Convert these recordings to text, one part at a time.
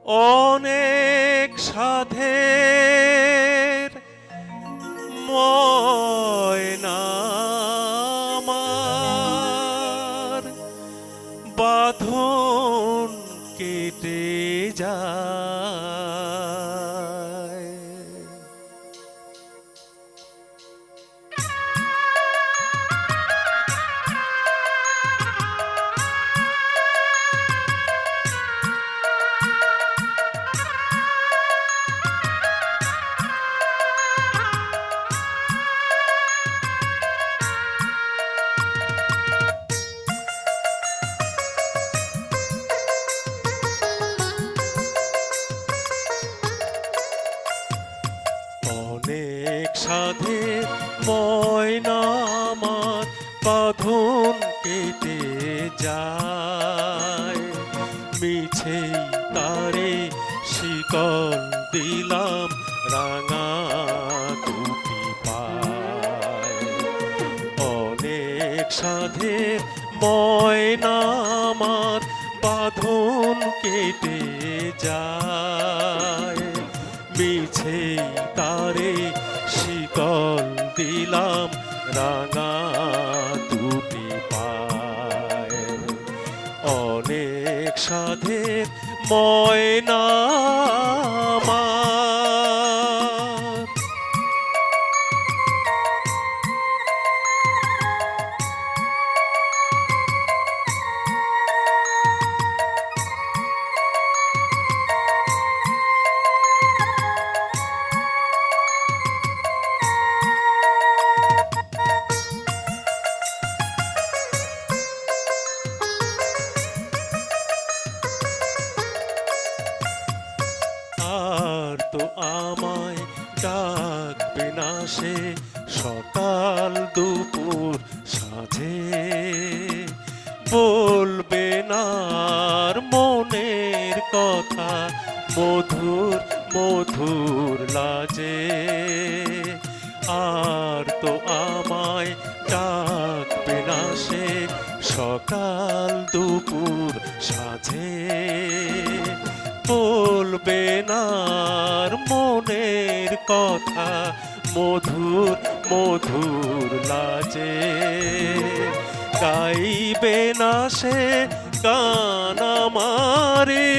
অনেক সাধের ময়না আমার বাঁধন কেটে যায়। অনেক সাধের ময়না আমার বাঁধন কেটে যায়, মিছেই তারে শিকল দিলাম রাঙা দুটি পায়। অনেক সাধের ময়না আমার বাঁধন কেটে যায়, মিছেই তারে শিকল দিলাম রাঙা দুটি পায়। অনেক সাধের ময়না আমার। আর তো আমায় ডাকবে না সে সকাল দুপুর সাঁঝে, বলবে না আর মনের কথা মধুর মধুর লাজে। আর তো আমায় ডাকবে না সে সকাল দুপুর সাঁঝে, বলবে না আর মনের কথা মধুর মধুর লাজে। গাইবে না সে গান আমারে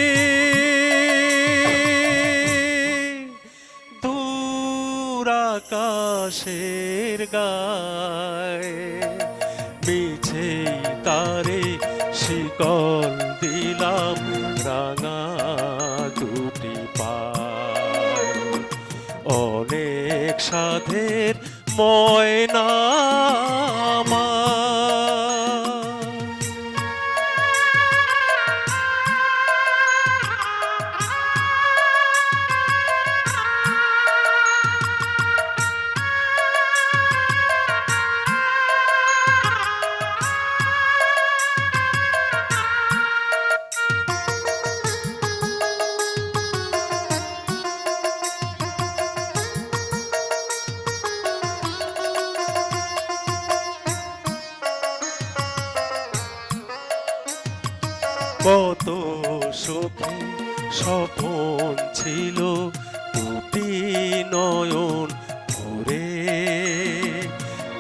দূর আকাশের গায়ে, মিছেই তারে শিকল দিলাম রাঙা দুটি পায়। অনেক সাধের ময়না আমার। কত সুখে স্বপন ছিল দুটি নয়ন ভরে,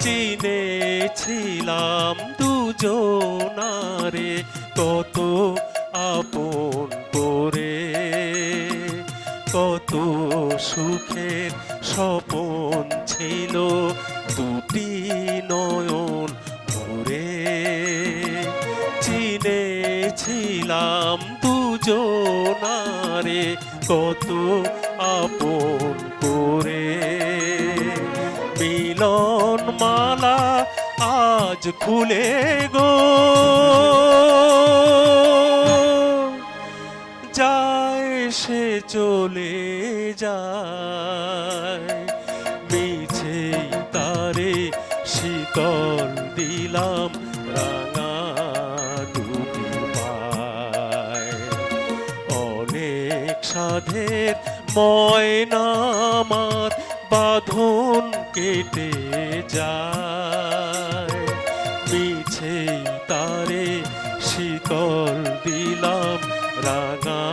চিনেছিলাম দুজনারে কত আপন করে। কত সুখের স্বপন ছিল দুটি নয়ন ভরে, চিনেছিলাম দুজনারে কত আপন করে। মিলন মালা আজ খুলে গো যায় সে চলে যায়, মিছেই তারে শিকল দিলাম রাঙা দুটি পায়। অনেক সাধের ময়না আমার বাঁধন কেটে যায়, মিছেই তারে শিকল দিলাম রাঙা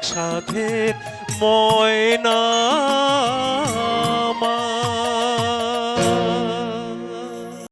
সাধের ময়না